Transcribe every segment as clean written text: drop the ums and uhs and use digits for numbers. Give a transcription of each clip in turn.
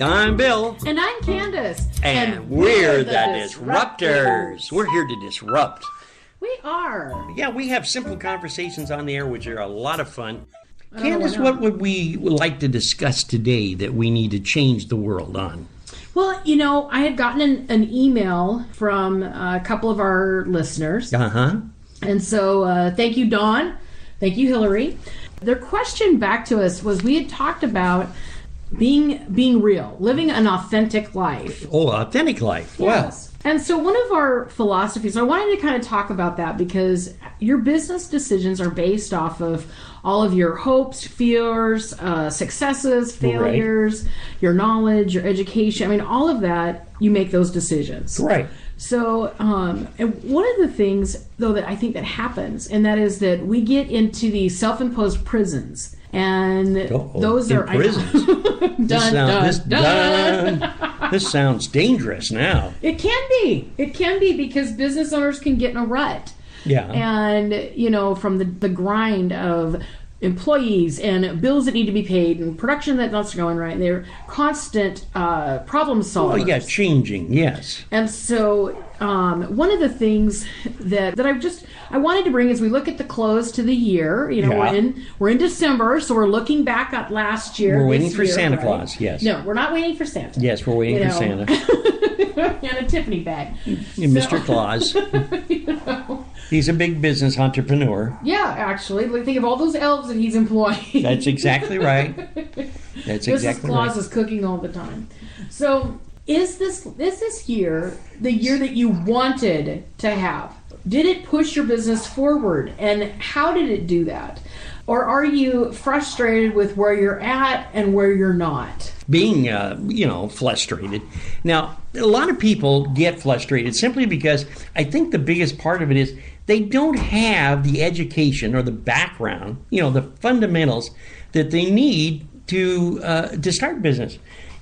I'm Bill. And I'm Candace. And we're the Disruptors. We're here to disrupt. We are. Yeah, we have simple conversations on the air, which are a lot of fun. Candace, what would we like to discuss today that we need to change the world on? Well, I had gotten an email from a couple of our listeners. Uh-huh. And so thank you, Dawn. Thank you, Hillary. Their question back to us was, we had talked about being real, living an authentic life. Oh, authentic life. Yes. Wow. And so one of our philosophies, I wanted to kind of talk about that because your business decisions are based off of all of your hopes, fears, successes, failures, right, your knowledge, your education. I mean, all of that, you make those decisions. Right. So, and one of the things, though, that I think that happens, and that is that we get into these self-imposed prisons. And those are prisons. dun. This sounds dangerous now. It can be because business owners can get in a rut. Yeah. And from the grind of employees and bills that need to be paid and production that's not going right, and they're constant problem solvers. Oh yeah, changing. Yes. And so one of the things that I wanted to bring as we look at the close to the year, we're in December, so we're looking back at last year. We're waiting for Santa Claus. Yes. No, we're not waiting for Santa. Yes, we're waiting for Santa. And a Tiffany bag. Mr. Claus. He's a big business entrepreneur. Yeah, actually. Think of all those elves that he's employing. That's exactly right. Mrs. Claus is cooking all the time. So, is this year the year that you wanted to have? Did it push your business forward? And how did it do that? Or are you frustrated with where you're at and where you're not? Being, frustrated. Now, a lot of people get frustrated simply because I think the biggest part of it is they don't have the education or the background, the fundamentals that they need to start business.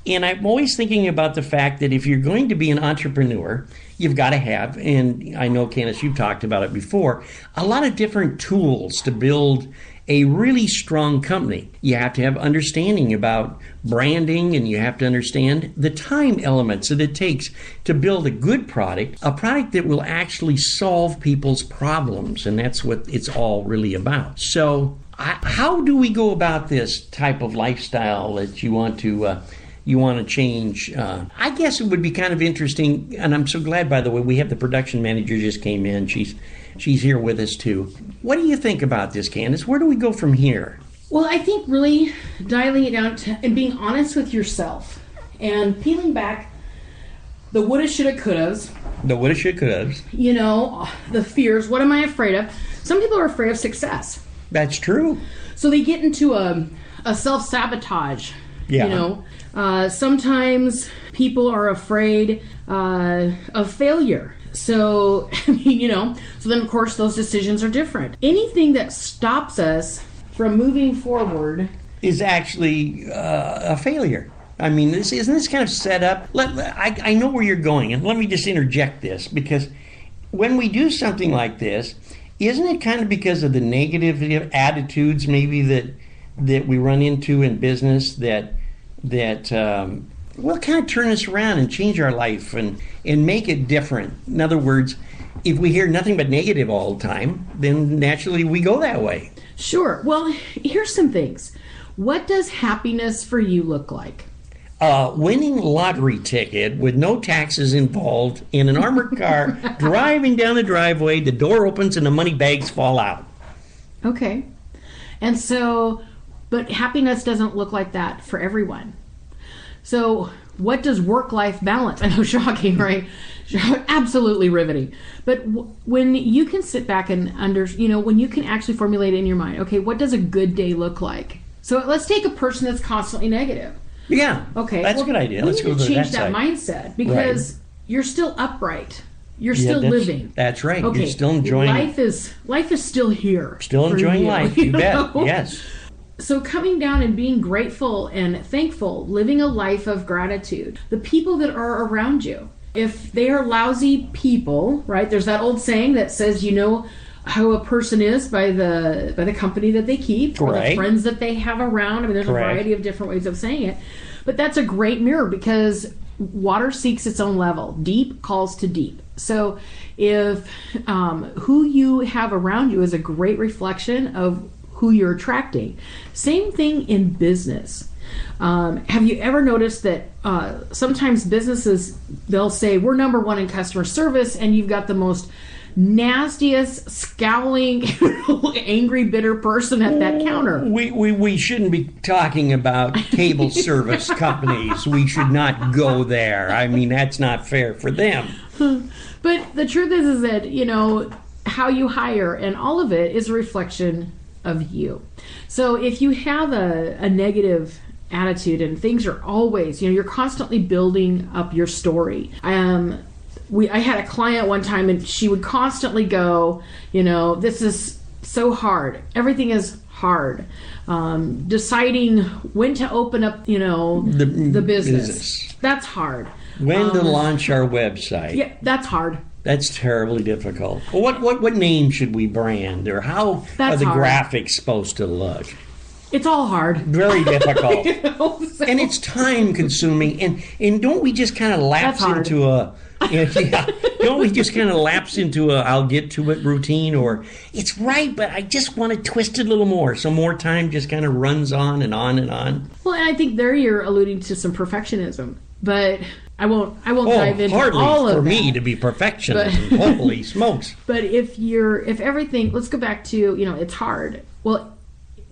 And I'm always thinking about the fact that if you're going to be an entrepreneur, you've got to have, and I know, Candace, you've talked about it before, a lot of different tools to build a really strong company. You have to have understanding about branding, and you have to understand the time elements that it takes to build a good product, a product that will actually solve people's problems, and that's what it's all really about. So how do we go about this type of lifestyle that you want to change? I guess it would be kind of interesting, and I'm so glad, by the way, we have the production manager just came in. She's here with us too. What do you think about this, Candace? Where do we go from here? Well, I think really dialing it down and being honest with yourself and peeling back the woulda, shoulda, couldas. The woulda, shoulda, couldas. The fears. What am I afraid of? Some people are afraid of success. That's true. So they get into a self-sabotage. Yeah. Sometimes people are afraid of failure. So, so then of course those decisions are different. Anything that stops us from moving forward is actually a failure. I mean, isn't this kind of set up? I know where you're going, and let me just interject this, because when we do something like this, isn't it kind of because of the negative attitudes maybe that we run into in business that will kind of turn us around and change our life and make it different? In other words, if we hear nothing but negative all the time, then naturally we go that way. Sure. Well, here's some things. What does happiness for you look like? Winning lottery ticket with no taxes involved in an armored car, driving down the driveway, the door opens and the money bags fall out. Okay. And so, but happiness doesn't look like that for everyone. So what does work-life balance? I know, shocking, right? Absolutely riveting. But when you can sit back and when you can actually formulate in your mind, okay, what does a good day look like? So let's take a person that's constantly negative. Yeah. Okay. That's a good idea. Let's go to that change that mindset, because you're still upright. You're still living. That's right. Okay. You're still enjoying life is still here. Still enjoying life. You bet. Yes. So coming down and being grateful and thankful, living a life of gratitude. The people that are around you, if they are lousy people, right? There's that old saying that says, how a person is by the company that they keep, or the friends that they have around. I mean, there's a variety of different ways of saying it. But that's a great mirror because water seeks its own level. Deep calls to deep. So if who you have around you is a great reflection of who you're attracting. Same thing in business. Have you ever noticed that sometimes businesses, they'll say, we're number one in customer service, and you've got the most nastiest, scowling, angry, bitter person at that counter. We shouldn't be talking about cable service companies. We should not go there. I mean, that's not fair for them. But the truth is that, you know, how you hire and all of it is a reflection of you. So if you have a negative attitude and things are always, you know, you're constantly building up your story. I had a client one time and she would constantly go, you know, this is so hard. Everything is hard. Deciding when to open up, you know, the business. That's hard. When to launch our website. Yeah, that's hard. That's terribly difficult. Well, what name should we brand, or how are the graphics supposed to look? It's all hard. Very difficult. You know, so. And it's time consuming. And don't we just kind of lapse into a don't we just kind of lapse into a I'll get to it routine, or it's right, but I just want to twist it a little more. So more time just kind of runs on and on and on. Well, and I think there you're alluding to some perfectionism. But I won't dive into hardly all of for that. me to be perfectionism. Holy smokes. But if everything, let's go back to, you know, it's hard. Well,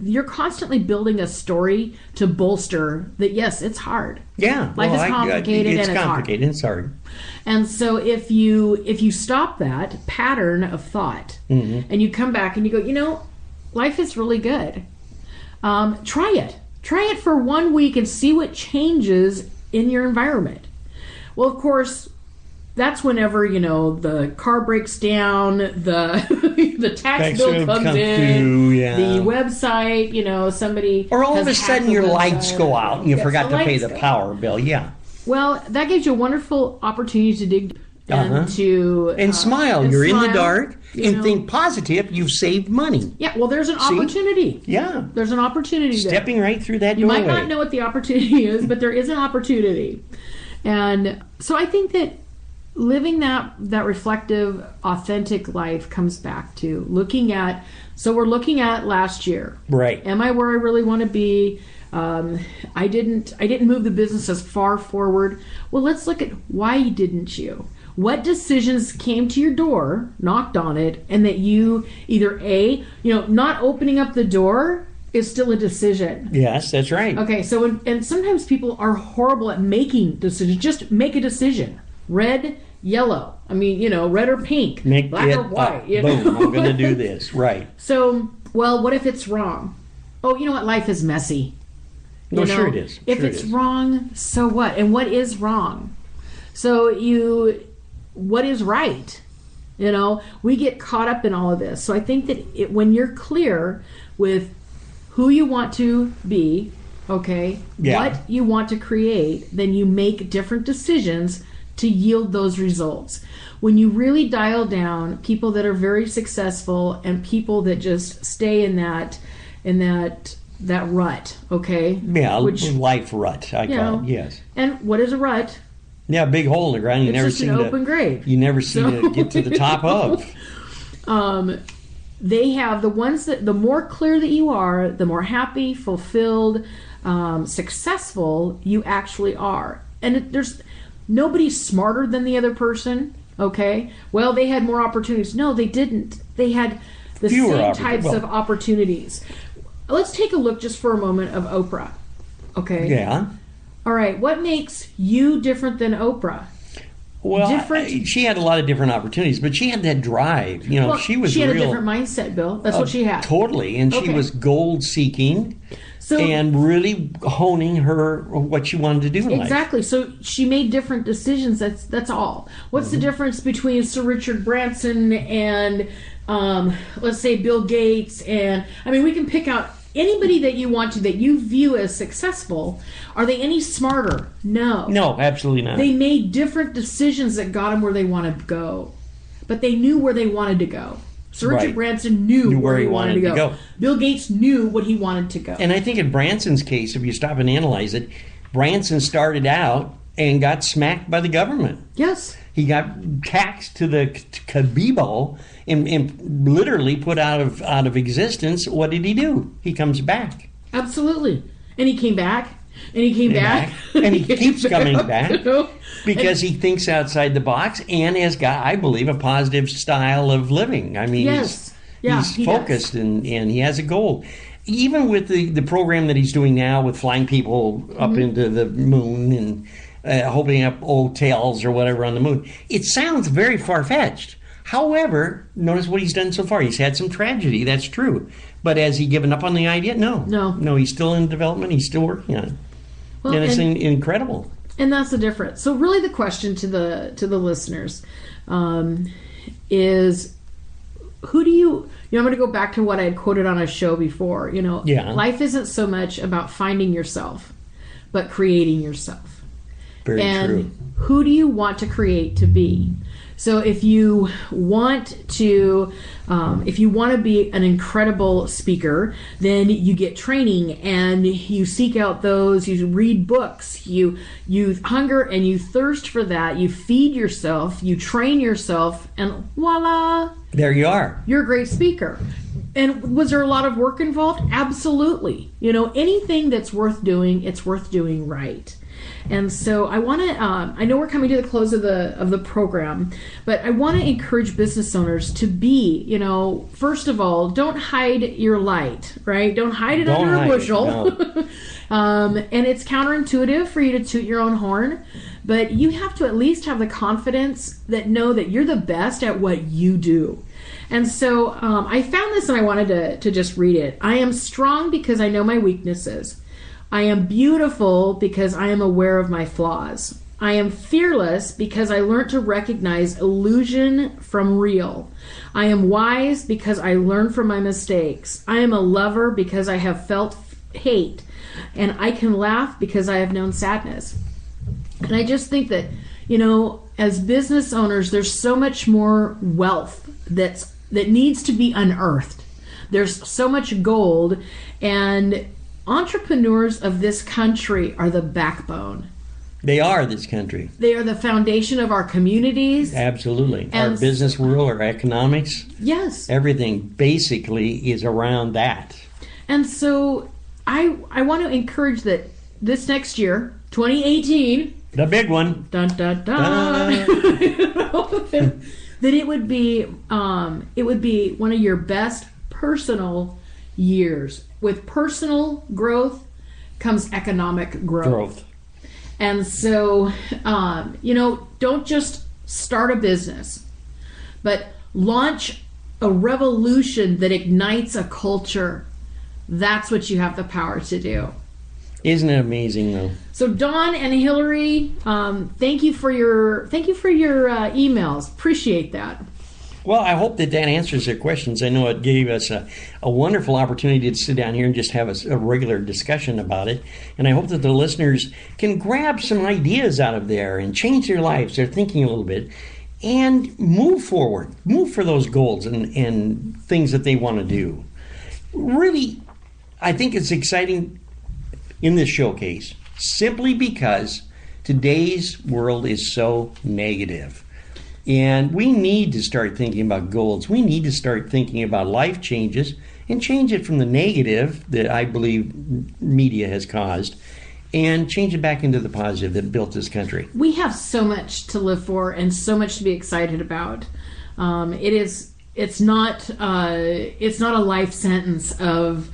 you're constantly building a story to bolster that, yes, it's hard. Yeah. Life is complicated it's and it's complicated hard. It's hard. And so if you stop that pattern of thought and you come back and you go, you know, life is really good. Try it. Try it for 1 week and see what changes in your environment. Well, of course, that's whenever, you know, the car breaks down, the tax bill comes in, the website, you know, somebody... Or all of a sudden your lights go out and you forgot to pay the power bill. Yeah. Well, that gives you a wonderful opportunity to dig into... And smile. You're in the dark. And think positive. You've saved money. Yeah, well, there's an opportunity. Yeah. There's an opportunity Stepping there. right through that You doorway. might not know what the opportunity is, but there is an opportunity. And so I think that living that reflective, authentic life comes back to looking at, so we're looking at last year. Right. Am I where I really want to be? I didn't move the business as far forward. Well, let's look at why didn't you? What decisions came to your door, knocked on it, and that you either not opening up the door is still a decision. Yes, that's right. Okay, so and sometimes people are horrible at making decisions. Just make a decision. Red, yellow. I mean, you know, red or pink, black or white. You know? Boom, I'm going to do this. Right. So, well, what if it's wrong? Oh, you know what? Life is messy. Sure it is. If it's wrong, so what? And what is wrong? So what is right? You know, we get caught up in all of this. So I think that when you're clear with who you want to be, okay, what you want to create, then you make different decisions to yield those results. When you really dial down people that are very successful and people that just stay in that rut, okay? Yeah, life rut, I call it, yes. And what is a rut? Yeah, a big hole in the ground. It's just an open grave. You never seem to get to the top of. They have the ones that the more clear that you are, the more happy, fulfilled, successful you actually are. And there's nobody's smarter than the other person. Okay, well, they had more opportunities. No, they didn't. They had the same types of opportunities. Let's take a look just for a moment of Oprah. Okay. Yeah. All right. What makes you different than Oprah? Well, she had a lot of different opportunities, but she had that drive. You know, well, she had a different mindset, Bill. That's what she had. Totally, and she was gold seeking. And really honing what she wanted to do in life. Exactly. So she made different decisions. That's all. What's the difference between Sir Richard Branson and let's say Bill Gates? And I mean, we can pick out anybody that you want to that you view as successful. Are they any smarter? No. No, absolutely not. They made different decisions that got them where they wanted to go, but they knew where they wanted to go. Sir Richard Branson knew where he wanted to go. Bill Gates knew what he wanted to go. And I think in Branson's case, if you stop and analyze it, Branson started out and got smacked by the government. Yes. He got taxed to the Kabibo and literally put out of existence. What did he do? He comes back. Absolutely. And he came back. And he came back. And he keeps coming back. You know? Because he thinks outside the box and has got, I believe, a positive style of living. I mean, yes. he's focused and he has a goal. Even with the program that he's doing now with flying people up into the moon and opening up hotels or whatever on the moon, it sounds very far-fetched. However, notice what he's done so far. He's had some tragedy, that's true. But has he given up on the idea? No. No, he's still in development. He's still working on it. Well, and it's incredible. And that's the difference. So really the question to the listeners is, who do you... I'm going to go back to what I had quoted on a show before. Life isn't so much about finding yourself, but creating yourself. Very true. Who do you want to create to be? So if you want to be an incredible speaker, then you get training and you seek out those, you read books, you hunger and you thirst for that, you feed yourself, you train yourself, and voila! There you are. You're a great speaker. And was there a lot of work involved? Absolutely. Anything that's worth doing, it's worth doing right. And so I want to, I know we're coming to the close of the program, but I want to encourage business owners to be, first of all, don't hide your light, right? Don't hide it under a bushel. No. And it's counterintuitive for you to toot your own horn, but you have to at least have the confidence that know that you're the best at what you do. And so I found this and I wanted to just read it. I am strong because I know my weaknesses. I am beautiful because I am aware of my flaws. I am fearless because I learned to recognize illusion from real. I am wise because I learned from my mistakes. I am a lover because I have felt hate. And I can laugh because I have known sadness. And I just think that, as business owners, there's so much more wealth that needs to be unearthed. There's so much gold, and entrepreneurs of this country are the backbone. They are this country. They are the foundation of our communities. Absolutely. Our business world, our economics. Yes. Everything basically is around that. And so I want to encourage that this next year, 2018... The big one. Dun, dun, dun. That it would be one of your best personal years. With personal growth comes economic growth. And so, don't just start a business, but launch a revolution that ignites a culture. That's what you have the power to do. Isn't it amazing, though? So, Dawn and Hillary, thank you for your emails. Appreciate that. Well, I hope that answers their questions. I know it gave us a wonderful opportunity to sit down here and just have a regular discussion about it. And I hope that the listeners can grab some ideas out of there and change their lives, their thinking a little bit, and move forward. Move for those goals and things that they want to do. Really, I think it's exciting in this showcase simply because today's world is so negative. And we need to start thinking about goals. We need to start thinking about life changes and change it from the negative that I believe media has caused and change it back into the positive that built this country. We have so much to live for and so much to be excited about. It's not a life sentence of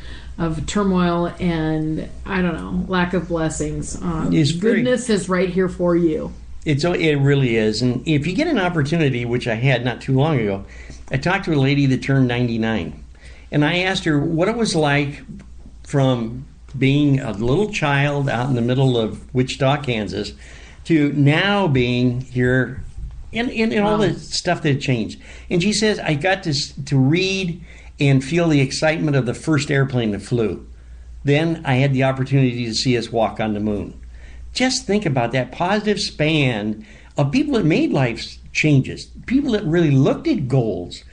turmoil and, I don't know, lack of blessings. Goodness is right here for you. It really is. And if you get an opportunity, which I had not too long ago, I talked to a lady that turned 99. And I asked her what it was like from being a little child out in the middle of Wichita, Kansas, to now being here and all the stuff that changed. And she says, I got to read and feel the excitement of the first airplane that flew. Then I had the opportunity to see us walk on the moon. Just think about that positive span of people that made life changes, people that really looked at goals